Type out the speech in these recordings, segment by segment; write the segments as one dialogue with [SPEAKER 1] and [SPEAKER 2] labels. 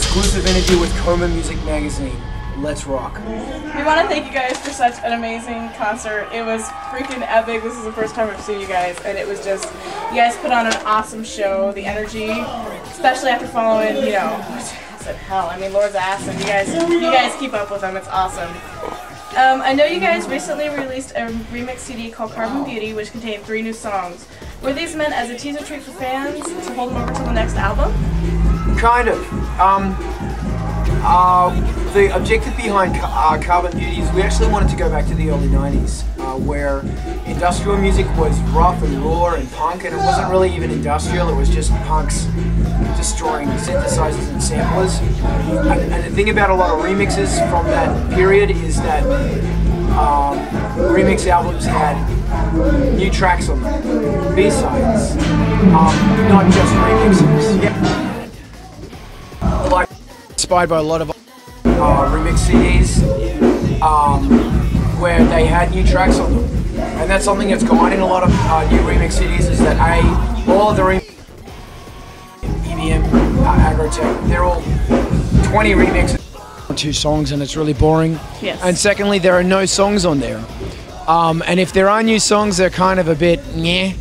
[SPEAKER 1] exclusive interview with COMA Music Magazine. Let's rock.
[SPEAKER 2] We want to thank you guys for such an amazing concert. It was freaking epic. This is the first time I've seen you guys, and it was just, you guys put on an awesome show. The energy, especially after following, you know, I said hell, I mean Lord's ass, and you guys keep up with them. It's awesome. I know you guys recently released a remix CD called Carbon Beauty, which contained 3 new songs. Were these meant as a teaser treat for fans to hold them over to the next album?
[SPEAKER 1] Kind of. The objective behind Carbon Beauty is we actually wanted to go back to the early 90s, where industrial music was rough and raw and punk, and it wasn't really even industrial, it was just punks destroying synthesizers and samplers. And the thing about a lot of remixes from that period is that remix albums had new tracks on them, B-sides, not just remixes. Yeah. Like, inspired by a lot of remix CDs where they had new tracks on them, and that's something that's gone in a lot of new remix CDs, is that all of the EBM, Agrotech, they're all 20 remixes. 2 songs and it's really boring.
[SPEAKER 2] Yes. And
[SPEAKER 1] secondly, there are no songs on there. And if there are new songs, they're kind of a bit meh.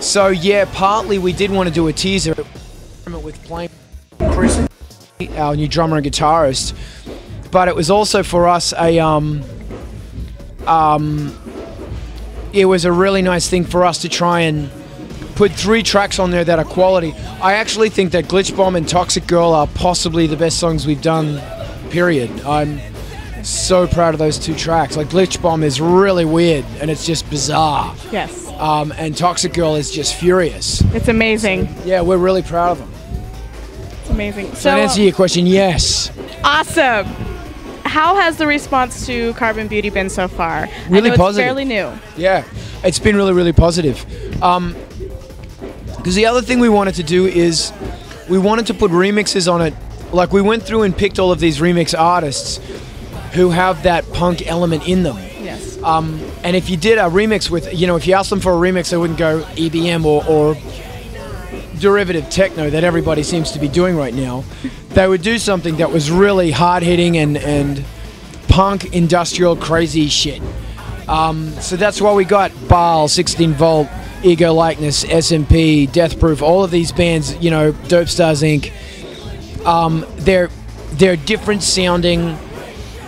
[SPEAKER 1] So yeah, partly we did want to do a teaser with playing Chris, our new drummer and guitarist, but it was also for us it was a really nice thing for us to try and put 3 tracks on there that are quality. I actually think that Glitch Bomb and Toxic Girl are possibly the best songs we've done, period. I'm so proud of those 2 tracks. Like, Glitch Bomb is really weird and it's just bizarre.
[SPEAKER 2] Yes.
[SPEAKER 1] And Toxic Girl is just furious.
[SPEAKER 2] It's amazing.
[SPEAKER 1] So, yeah, we're really proud of them.
[SPEAKER 2] It's amazing.
[SPEAKER 1] So to answer your question, yes.
[SPEAKER 2] Awesome. How has the response to Carbon Beauty been so far?
[SPEAKER 1] Really
[SPEAKER 2] I know
[SPEAKER 1] positive.
[SPEAKER 2] It's fairly new.
[SPEAKER 1] Yeah, it's been really, really positive. Because the other thing we wanted to do is we wanted to put remixes on it. Like, we went through and picked all of these remix artists who have that punk element in them.
[SPEAKER 2] Yes.
[SPEAKER 1] And if you did a remix with, you know, if you asked them for a remix, they wouldn't go EBM or derivative techno that everybody seems to be doing right now. They would do something that was really hard-hitting and punk, industrial, crazy shit. So that's why we got Baal, 16 Volt, Ego Likeness, SMP, Death Proof, all of these bands, you know, Dope Stars Inc. They're different sounding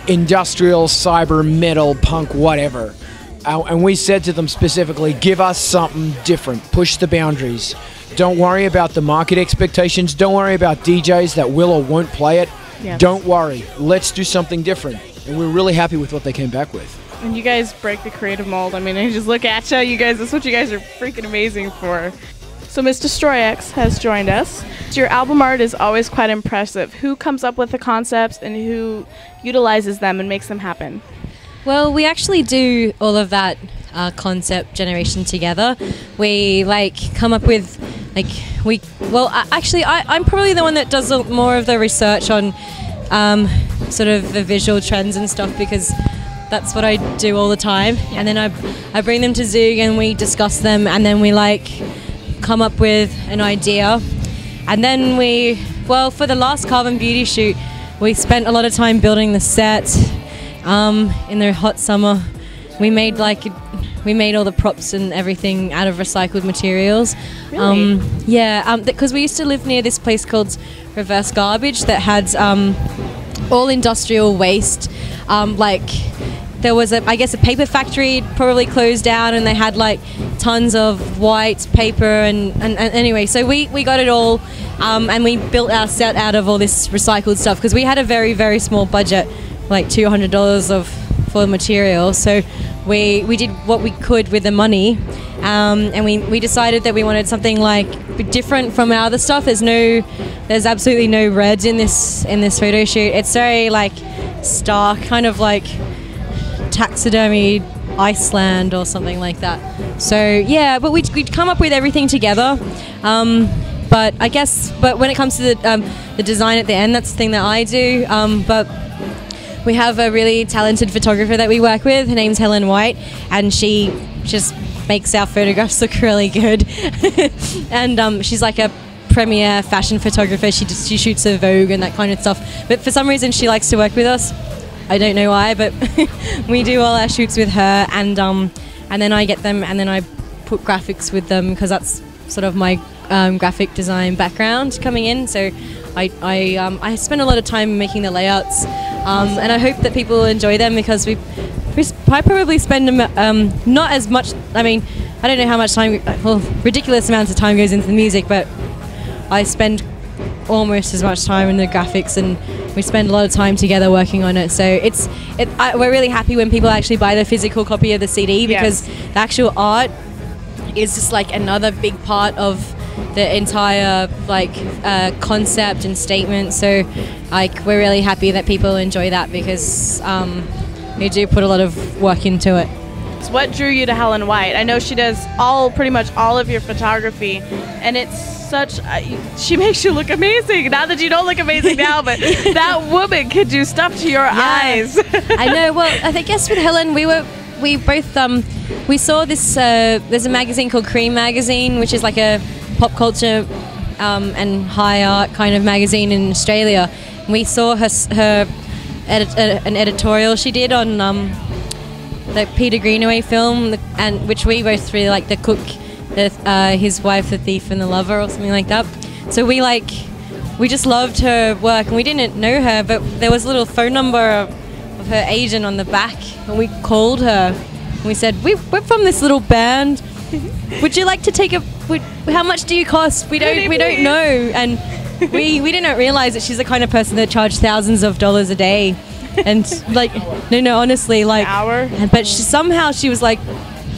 [SPEAKER 1] industrial, cyber, metal, punk, whatever. And we said to them specifically, give us something different, push the boundaries. Don't worry about the market expectations. Don't worry about DJs that will or won't play it.
[SPEAKER 2] Yes.
[SPEAKER 1] Don't worry. Let's do something different. And we're really happy with what they came back with.
[SPEAKER 2] And you guys break the creative mold. I mean, I just look at you guys. That's what you guys are freaking amazing for. So Miss DestroyX has joined us. Your album art is always quite impressive. Who comes up with the concepts and who utilizes them and makes them happen?
[SPEAKER 3] Well, we actually do all of that concept generation together. We come up with I'm probably the one that does more of the research on sort of the visual trends and stuff, because that's what I do all the time. And then I bring them to Zoog and we discuss them, and then we come up with an idea. And then for the last Carbon Beauty shoot, we spent a lot of time building the set in the hot summer. We made all the props and everything out of recycled materials.
[SPEAKER 2] Really?
[SPEAKER 3] Because we used to live near this place called Reverse Garbage that had all industrial waste. There was a paper factory probably closed down, and they had tons of white paper and anyway, so we got it all, and we built our set out of all this recycled stuff, because we had a very, very small budget, like $200 for material. So we did what we could with the money, and we decided that we wanted something different from our other stuff. There's absolutely no red in this photo shoot. It's very stark, kind of taxidermy Iceland or something like that. So yeah, but we'd come up with everything together. But when it comes to the design at the end, that's the thing that I do. But we have a really talented photographer that we work with. Her name's Helen White, and she just makes our photographs look really good. And she's like a premier fashion photographer. She shoots a Vogue and that kind of stuff. But for some reason, she likes to work with us. I don't know why, but we do all our shoots with her, and then I get them, and then I put graphics with them because that's sort of my graphic design background coming in. So I spend a lot of time making the layouts, and I hope that people enjoy them because I probably spend not as much. I mean, I don't know how much time. Well, ridiculous amounts of time goes into the music, but I spend almost as much time in the graphics, and we spend a lot of time together working on it. So we're really happy when people actually buy the physical copy of the CD because the actual art is just like another big part of the entire concept and statement. So we're really happy that people enjoy that because we do put a lot of work into it.
[SPEAKER 2] So what drew you to Helen White? I know she does pretty much all of your photography, and it's she makes you look amazing. Not that you don't look amazing now, but that woman could do stuff to your eyes.
[SPEAKER 3] I know. Well, I guess with Helen, we both we saw this. There's a magazine called Cream Magazine, which is like a pop culture and high art kind of magazine in Australia. And we saw an editorial she did on the Peter Greenaway film, and which we both really like, The Cook, his wife, the thief and the lover, or something like that. So we just loved her work, and we didn't know her, but there was a little phone number of her agent on the back, and we called her and we said, we're from this little band, would you like to take how much do you cost? We don't know. And we didn't realize that she's the kind of person that charged thousands of dollars a day, and no, honestly, an
[SPEAKER 2] hour.
[SPEAKER 3] But somehow she was like,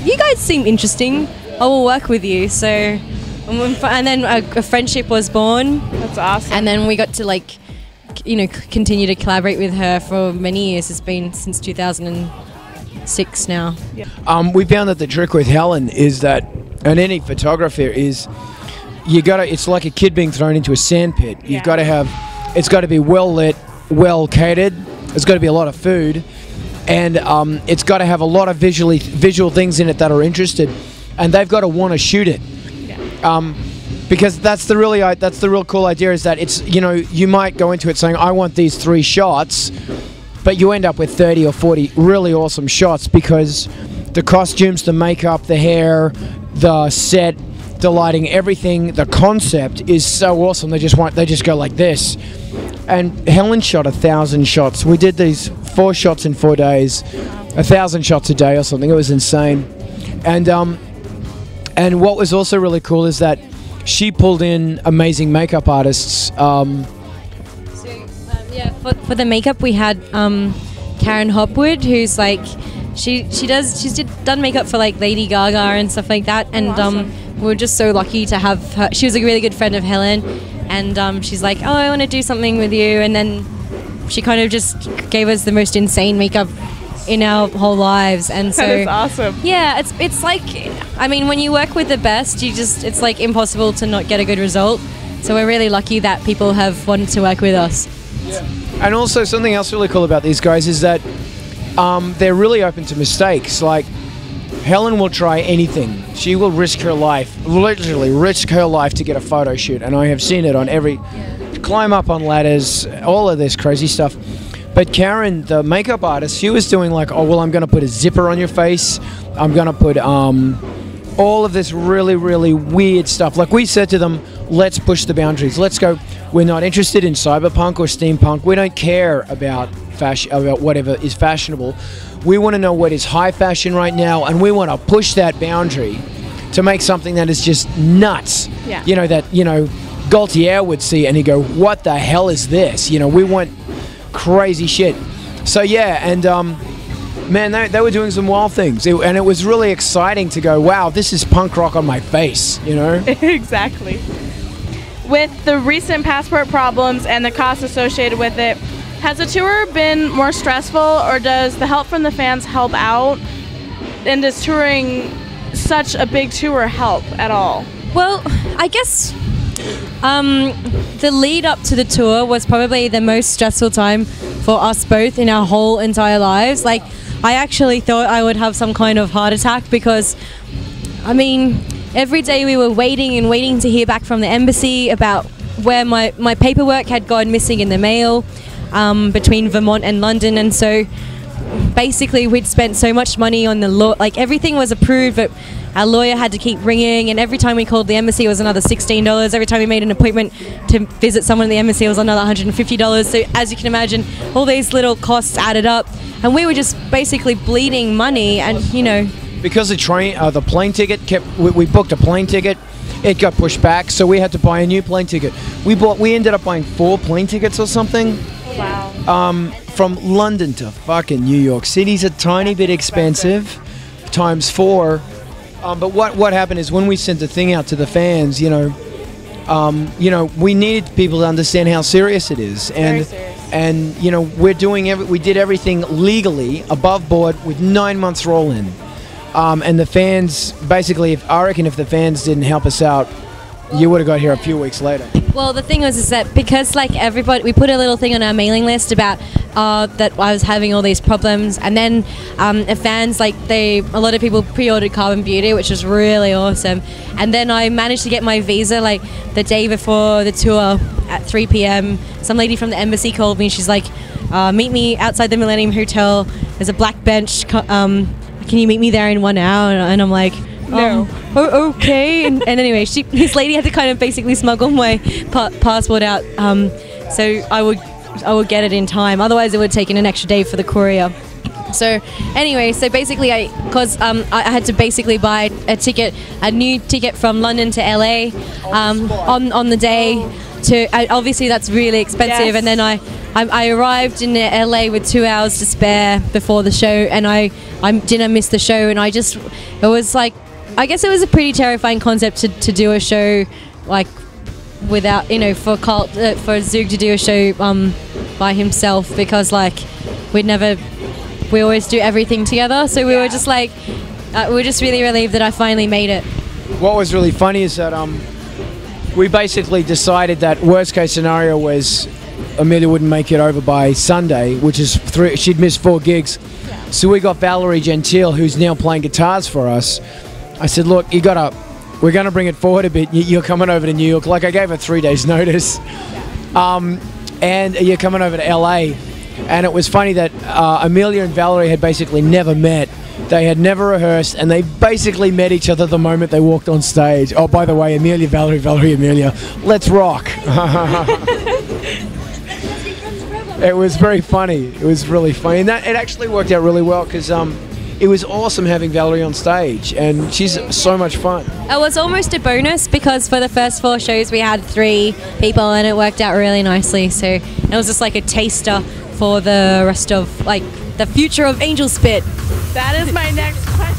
[SPEAKER 3] you guys seem interesting, I will work with you. So, and then a friendship was born.
[SPEAKER 2] That's awesome.
[SPEAKER 3] And then we got to continue to collaborate with her for many years. It's been since 2006 now.
[SPEAKER 2] Yeah.
[SPEAKER 1] We found that the trick with Helen is that, and any photographer is, it's like a kid being thrown into a sandpit. You've got to have, it's got to be well lit, well catered. There's got to be a lot of food, and it's got to have a lot of visual things in it that are interested, and they've got to want to shoot it. Because that's the real cool idea, is that it's, you might go into it saying, I want these 3 shots, but you end up with 30 or 40 really awesome shots because the costumes, the makeup, the hair, the set, the lighting, everything, the concept is so awesome. They just go like this. And Helen shot 1,000 shots. We did these 4 shots in 4 days, 1,000 shots a day or something. It was insane. And what was also really cool is that she pulled in amazing makeup artists.
[SPEAKER 3] For the makeup we had Karen Hopwood, who's she's done makeup for Lady Gaga and stuff like that, and
[SPEAKER 2] awesome.
[SPEAKER 3] We were just so lucky to have her. She was a really good friend of Helen, and she's like, oh, I want to do something with you, and then she kind of just gave us the most insane makeup in our whole lives. And so
[SPEAKER 2] that is awesome.
[SPEAKER 3] Yeah, it's I mean, when you work with the best, it's impossible to not get a good result. So we're really lucky that people have wanted to work with us.
[SPEAKER 1] Yeah. And also something else really cool about these guys is that they're really open to mistakes. Like, Helen will try anything. She will risk her life, literally risk her life to get a photo shoot. And I have seen it on climb up on ladders, all of this crazy stuff. But Karen, the makeup artist, she was doing I'm going to put a zipper on your face. I'm going to put all of this really, really weird stuff. Like, we said to them, let's push the boundaries. Let's go. We're not interested in cyberpunk or steampunk. We don't care about fashion, about whatever is fashionable. We want to know what is high fashion right now, and we want to push that boundary to make something that is just nuts.
[SPEAKER 2] Yeah.
[SPEAKER 1] That Gaultier would see and he'd go, what the hell is this? We want crazy shit. So yeah, and man, they were doing some wild things, and it was really exciting to go, wow, this is punk rock on my face,
[SPEAKER 2] Exactly. With the recent passport problems and the costs associated with it, has the tour been more stressful, or does the help from the fans help out? And does touring such a big tour help at all?
[SPEAKER 3] Well, I guess the lead up to the tour was probably the most stressful time for us both in our whole entire lives. I actually thought I would have some kind of heart attack because, I mean, every day we were waiting and waiting to hear back from the embassy about where my paperwork had gone missing in the mail between Vermont and London. And so basically we'd spent so much money on the law, like everything was approved, but our lawyer had to keep ringing, and every time we called the embassy it was another $16. Every time we made an appointment to visit someone in the embassy it was another $150. So as you can imagine, all these little costs added up, and we were just basically bleeding money. And you know,
[SPEAKER 1] because the plane ticket we booked a plane ticket, it got pushed back, so we had to buy a new plane ticket. We ended up buying 4 plane tickets or something.
[SPEAKER 2] Wow.
[SPEAKER 1] From London to fucking New York City's a tiny bit expensive, times 4. But what happened is when we sent the thing out to the fans, you know, we needed people to understand how serious it is,
[SPEAKER 2] Very serious.
[SPEAKER 1] and you know, we did everything legally above board with 9 months roll in, and the fans basically, I reckon if the fans didn't help us out, you would have got here a few weeks later.
[SPEAKER 3] well, the thing was is that because like everybody, we put a little thing on our mailing list about that I was having all these problems, and then fans, like a lot of people pre-ordered Carbon Beauty, which was really awesome. And then I managed to get my visa like the day before the tour at 3 p.m. Some lady from the embassy called me. She's like, meet me outside the Millennium Hotel. There's a black bench. Can you meet me there in 1 hour? And I'm like,
[SPEAKER 2] No.
[SPEAKER 3] Oh, okay. And anyway, this lady had to kind of basically smuggle my passport out, so I would get it in time. Otherwise, it would have taken an extra day for the courier. So anyway, so basically, I had to basically buy a new ticket from London to LA on the day. Obviously, that's really expensive.
[SPEAKER 2] Yes.
[SPEAKER 3] And then I arrived in LA with 2 hours to spare before the show, and I didn't miss the show. And it was like, I guess it was a pretty terrifying concept to do a show like without, you know, for Zoog to do a show by himself, because like we always do everything together. So we were just like, we were just really relieved that I finally made it.
[SPEAKER 1] What was really funny is that we basically decided that worst case scenario was Amelia wouldn't make it over by Sunday, which is she'd missed 4 gigs. Yeah. So we got Valerie Gentile, who's now playing guitars for us. I said, look, we're going to bring it forward a bit. You're coming over to New York. Like, I gave her 3 days notice. And you're coming over to LA. And it was funny that Amelia and Valerie had basically never met. They had never rehearsed, and they basically met each other the moment they walked on stage. Oh, by the way, Amelia, Valerie, Valerie, Amelia, let's rock. It was very funny. It was really funny. And it actually worked out really well, because it was awesome having Valerie on stage, and she's so much fun.
[SPEAKER 3] It was almost a bonus, because for the first 4 shows we had 3 people, and it worked out really nicely. So it was just like a taster for the rest of like the future of Angelspit.
[SPEAKER 2] That is my next question.